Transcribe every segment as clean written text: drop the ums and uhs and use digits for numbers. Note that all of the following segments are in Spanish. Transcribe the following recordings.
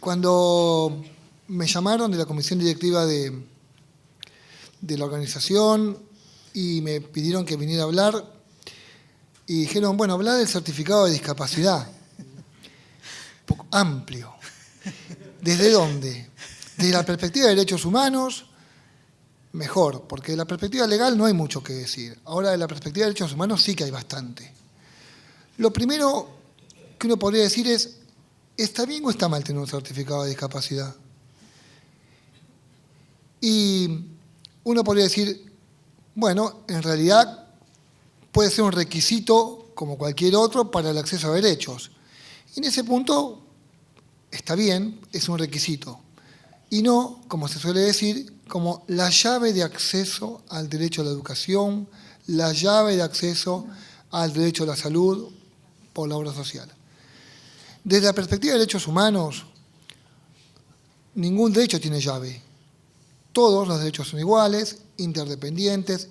Cuando me llamaron de la comisión directiva de la organización y me pidieron que viniera a hablar y dijeron, bueno, hablar del certificado de discapacidad. Un poco amplio. ¿Desde dónde? Desde la perspectiva de derechos humanos, mejor, porque de la perspectiva legal no hay mucho que decir. Ahora, de la perspectiva de derechos humanos sí que hay bastante. Lo primero que uno podría decir es, ¿está bien o está mal tener un certificado de discapacidad? Y uno podría decir, bueno, en realidad puede ser un requisito como cualquier otro para el acceso a derechos. Y en ese punto está bien, es un requisito. Y no, como se suele decir, como la llave de acceso al derecho a la educación, la llave de acceso al derecho a la salud por la obra social. Desde la perspectiva de derechos humanos, ningún derecho tiene llave. Todos los derechos son iguales, interdependientes,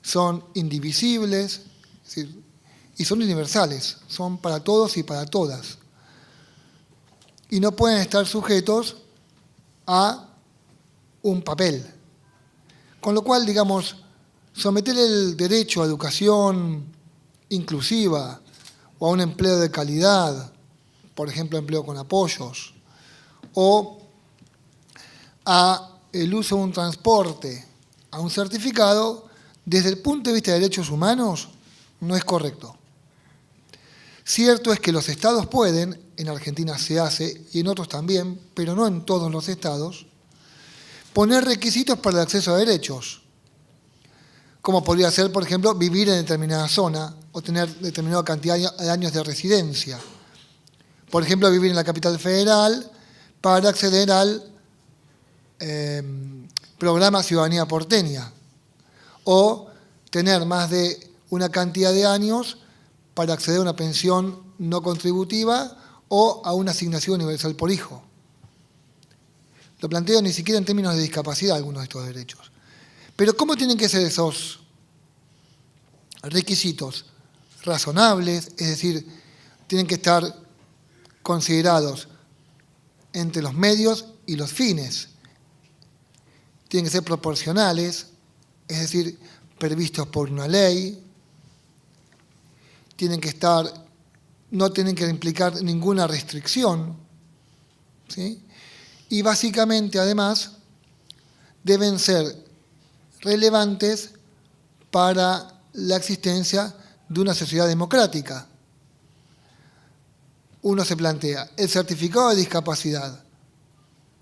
son indivisibles, es decir, y son universales, son para todos y para todas. Y no pueden estar sujetos a un papel. Con lo cual, digamos, someter el derecho a educación inclusiva o a un empleo de calidad, por ejemplo, empleo con apoyos, o a el uso de un transporte, a un certificado, desde el punto de vista de derechos humanos, no es correcto. Cierto es que los estados pueden, en Argentina se hace y en otros también, pero no en todos los estados, poner requisitos para el acceso a derechos, como podría ser, por ejemplo, vivir en determinada zona o tener determinada cantidad de años de residencia. Por ejemplo, vivir en la capital federal para acceder al programa Ciudadanía Porteña, o tener más de una cantidad de años para acceder a una pensión no contributiva o a una asignación universal por hijo. Lo planteo ni siquiera en términos de discapacidad algunos de estos derechos. Pero ¿cómo tienen que ser esos requisitos? Razonables, es decir, tienen que estar considerados entre los medios y los fines. Tienen que ser proporcionales, es decir, previstos por una ley. Tienen que estar, no tienen que implicar ninguna restricción, ¿sí? Y básicamente, además, deben ser relevantes para la existencia de una sociedad democrática. Uno se plantea, el certificado de discapacidad,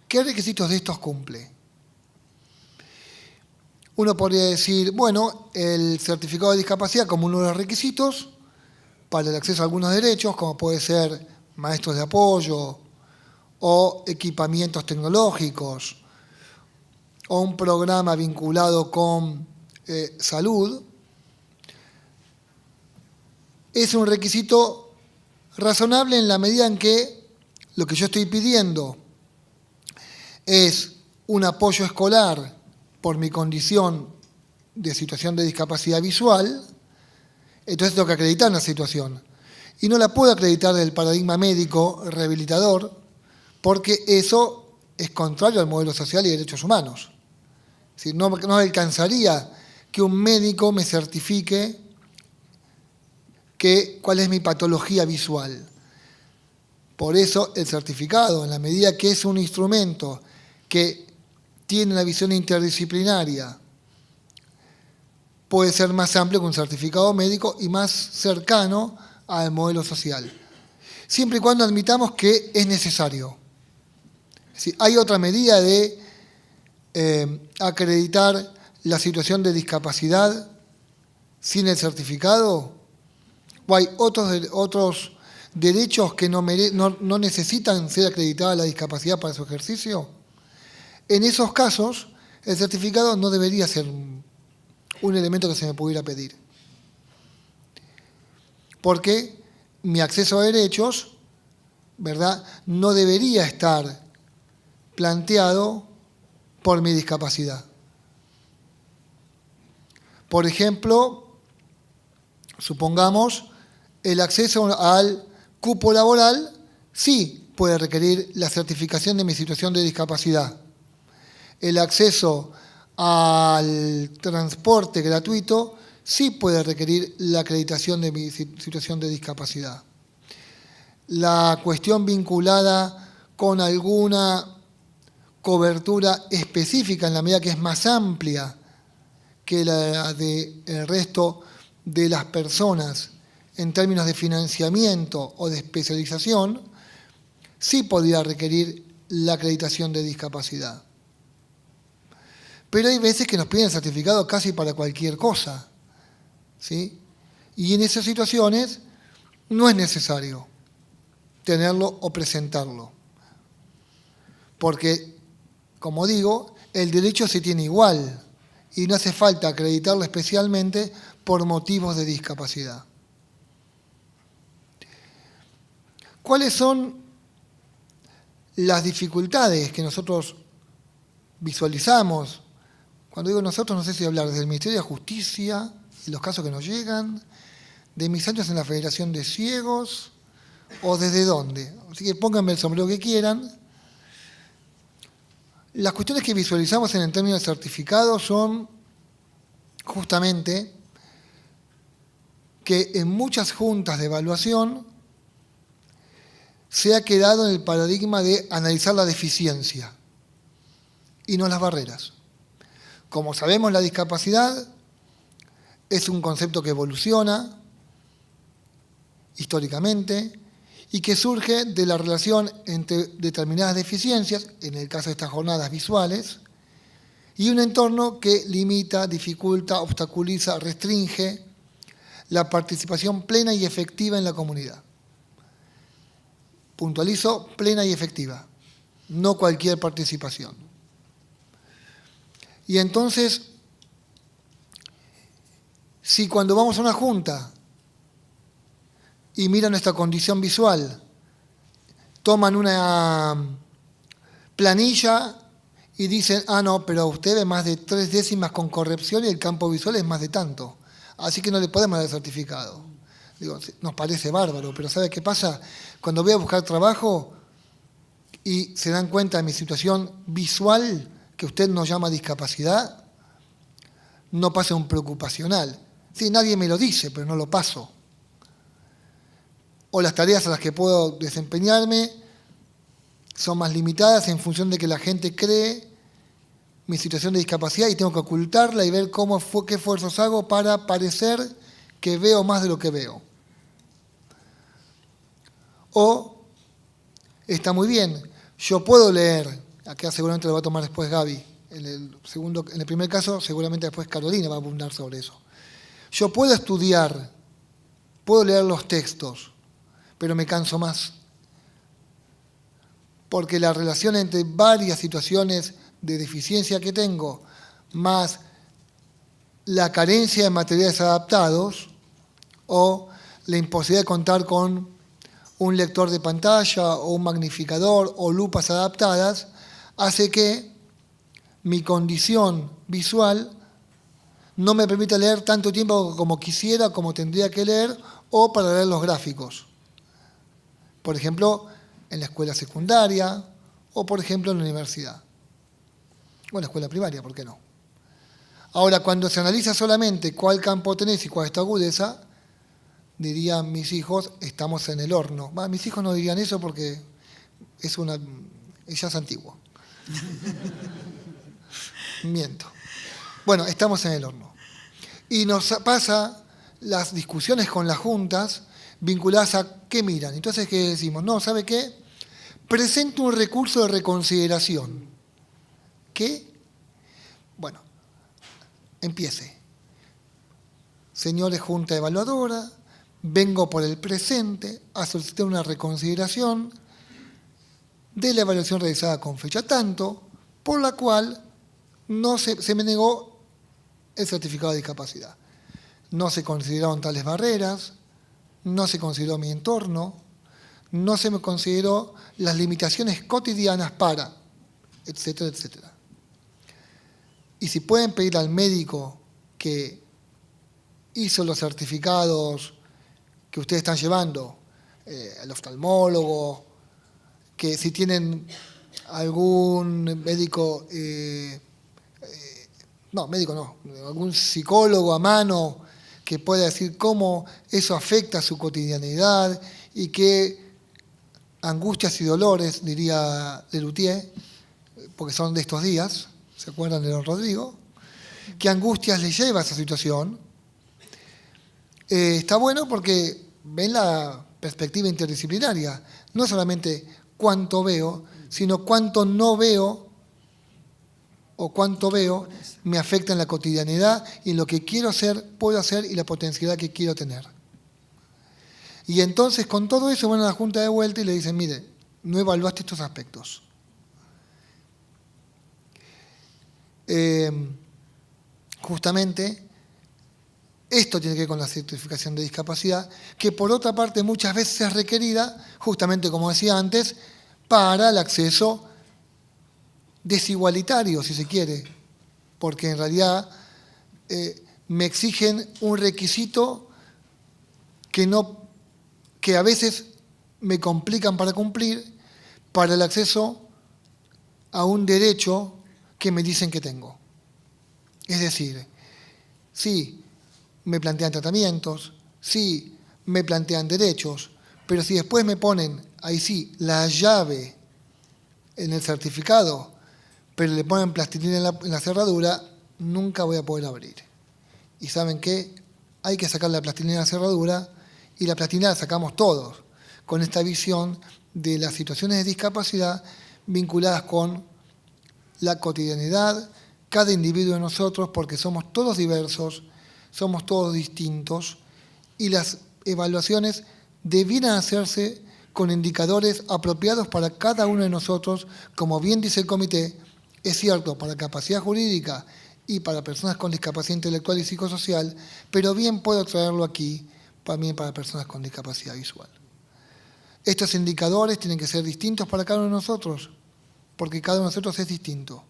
¿qué requisitos de estos cumple? Uno podría decir, bueno, el certificado de discapacidad como uno de los requisitos para el acceso a algunos derechos, como puede ser maestros de apoyo o equipamientos tecnológicos o un programa vinculado con salud, es un requisito razonable en la medida en que lo que yo estoy pidiendo es un apoyo escolar por mi condición de situación de discapacidad visual, entonces tengo que acreditar una situación. Y no la puedo acreditar desde el paradigma médico rehabilitador, porque eso es contrario al modelo social y derechos humanos. Es decir, no alcanzaría que un médico me certifique cuál es mi patología visual. Por eso el certificado, en la medida que es un instrumento que tiene una visión interdisciplinaria, puede ser más amplio que un certificado médico y más cercano al modelo social. Siempre y cuando admitamos que es necesario. Es decir, hay otra medida de acreditar la situación de discapacidad sin el certificado, o hay otros derechos que no necesitan ser acreditada la discapacidad para su ejercicio. En esos casos, el certificado no debería ser un elemento que se me pudiera pedir. Porque mi acceso a derechos, ¿verdad?, no debería estar planteado por mi discapacidad. Por ejemplo, supongamos el acceso al cupo laboral, sí, puede requerir la certificación de mi situación de discapacidad. El acceso al transporte gratuito sí puede requerir la acreditación de mi situación de discapacidad. La cuestión vinculada con alguna cobertura específica en la medida que es más amplia que la del resto de las personas en términos de financiamiento o de especialización, sí podría requerir la acreditación de discapacidad. Pero hay veces que nos piden certificado casi para cualquier cosa, ¿sí? Y en esas situaciones no es necesario tenerlo o presentarlo. Porque, como digo, el derecho se tiene igual y no hace falta acreditarlo especialmente por motivos de discapacidad. ¿Cuáles son las dificultades que nosotros visualizamos? Cuando digo nosotros, no sé si hablar desde el Ministerio de Justicia y los casos que nos llegan, de mis años en la Federación de Ciegos, o desde dónde. Así que pónganme el sombrero que quieran. Las cuestiones que visualizamos en el término de certificado son justamente que en muchas juntas de evaluación se ha quedado en el paradigma de analizar la deficiencia y no las barreras. Como sabemos, la discapacidad es un concepto que evoluciona históricamente y que surge de la relación entre determinadas deficiencias, en el caso de estas jornadas visuales, y un entorno que limita, dificulta, obstaculiza, restringe la participación plena y efectiva en la comunidad. Puntualizo, plena y efectiva, no cualquier participación. Y entonces, si cuando vamos a una junta y miran nuestra condición visual, toman una planilla y dicen, no, pero usted ve más de 3 décimas con corrección y el campo visual es más de tanto, así que no le podemos dar certificado. Digo, nos parece bárbaro, pero ¿sabe qué pasa? Cuando voy a buscar trabajo y se dan cuenta de mi situación visual, que usted nos llama discapacidad, no pasa un preocupacional. Sí, nadie me lo dice, pero no lo paso. O las tareas a las que puedo desempeñarme son más limitadas en función de que la gente cree mi situación de discapacidad y tengo que ocultarla y ver qué esfuerzos hago para parecer que veo más de lo que veo. O, está muy bien, yo puedo leer, acá seguramente lo va a tomar después Gaby, en el primer caso seguramente después Carolina va a abundar sobre eso. Yo puedo estudiar, puedo leer los textos, pero me canso más. Porque la relación entre varias situaciones de deficiencia que tengo, más la carencia de materiales adaptados o la imposibilidad de contar con un lector de pantalla o un magnificador o lupas adaptadas, hace que mi condición visual no me permita leer tanto tiempo como quisiera, como tendría que leer, o para leer los gráficos. Por ejemplo, en la escuela secundaria o, por ejemplo, en la universidad. O en la escuela primaria, ¿por qué no? Ahora, cuando se analiza solamente cuál campo tenés y cuál es tu agudeza, dirían mis hijos, estamos en el horno. Mis hijos no dirían eso porque ya es antiguo. Miento. Bueno, estamos en el horno. Y nos pasa las discusiones con las juntas vinculadas a qué miran. Entonces, ¿qué decimos? No, ¿sabe qué? Presento un recurso de reconsideración. ¿Qué? Bueno, empiece. Señores Junta Evaluadora, vengo por el presente a solicitar una reconsideración de la evaluación realizada con fecha tanto, por la cual no se me negó el certificado de discapacidad. No se consideraron tales barreras, no se consideró mi entorno, no se me consideró las limitaciones cotidianas para, etcétera, etcétera. Y si pueden pedir al médico que hizo los certificados que ustedes están llevando, al oftalmólogo, que si tienen algún médico, algún psicólogo a mano que pueda decir cómo eso afecta a su cotidianidad y qué angustias y dolores, diría Lelutier, porque son de estos días, ¿se acuerdan de don Rodrigo? ¿Qué angustias le lleva a esa situación? Está bueno porque ven la perspectiva interdisciplinaria, no solamente cuánto veo, sino cuánto no veo o cuánto veo me afecta en la cotidianidad y en lo que quiero hacer, puedo hacer y la potencialidad que quiero tener. Y entonces con todo eso van a la Junta de vuelta y le dicen, mire, no evaluaste estos aspectos. Justamente esto tiene que ver con la certificación de discapacidad, que por otra parte muchas veces es requerida, justamente como decía antes, para el acceso desigualitario, si se quiere, porque en realidad me exigen un requisito que a veces me complican para cumplir para el acceso a un derecho que me dicen que tengo. Es decir, sí, me plantean tratamientos, sí, me plantean derechos, pero si después me ponen, ahí sí, la llave en el certificado, pero le ponen plastilina en la cerradura, nunca voy a poder abrir. Y ¿saben qué? Hay que sacar la plastilina de la cerradura y la plastilina la sacamos todos, con esta visión de las situaciones de discapacidad vinculadas con la cotidianidad, cada individuo de nosotros, porque somos todos diversos, somos todos distintos, y las evaluaciones debieran hacerse con indicadores apropiados para cada uno de nosotros, como bien dice el comité, es cierto, para capacidad jurídica y para personas con discapacidad intelectual y psicosocial, pero bien puedo traerlo aquí también para personas con discapacidad visual. Estos indicadores tienen que ser distintos para cada uno de nosotros, porque cada uno de nosotros es distinto.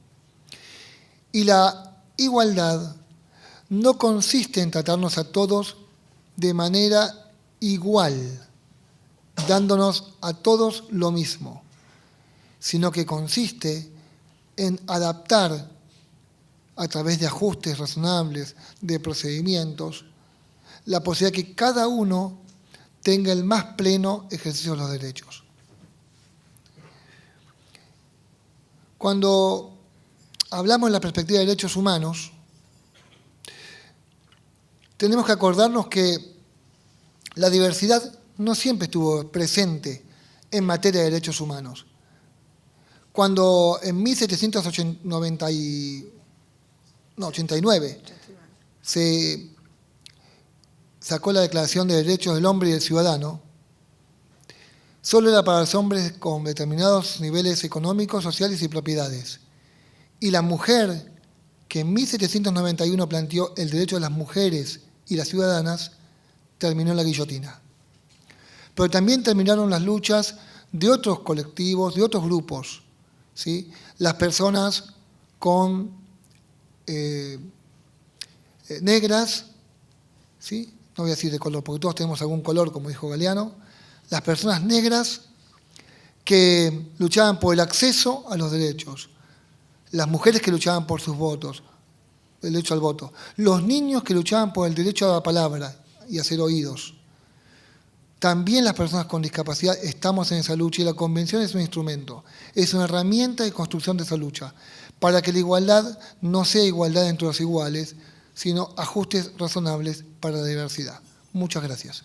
Y la igualdad no consiste en tratarnos a todos de manera igual, dándonos a todos lo mismo, sino que consiste en adaptar a través de ajustes razonables, de procedimientos, la posibilidad que cada uno tenga el más pleno ejercicio de los derechos. Cuando hablamos en la perspectiva de derechos humanos, tenemos que acordarnos que la diversidad no siempre estuvo presente en materia de derechos humanos. Cuando en 1789 se sacó la Declaración de Derechos del Hombre y del Ciudadano, solo era para los hombres con determinados niveles económicos, sociales y propiedades. Y la mujer, que en 1791 planteó el derecho de las mujeres y las ciudadanas, terminó en la guillotina. Pero también terminaron las luchas de otros colectivos, de otros grupos, ¿sí? Las personas con negras, ¿sí? No voy a decir de color, porque todos tenemos algún color, como dijo Galeano, las personas negras que luchaban por el acceso a los derechos, las mujeres que luchaban por sus votos, el derecho al voto, los niños que luchaban por el derecho a la palabra y a ser oídos. También las personas con discapacidad estamos en esa lucha y la convención es un instrumento, es una herramienta de construcción de esa lucha, para que la igualdad no sea igualdad entre los iguales, sino ajustes razonables para la diversidad. Muchas gracias.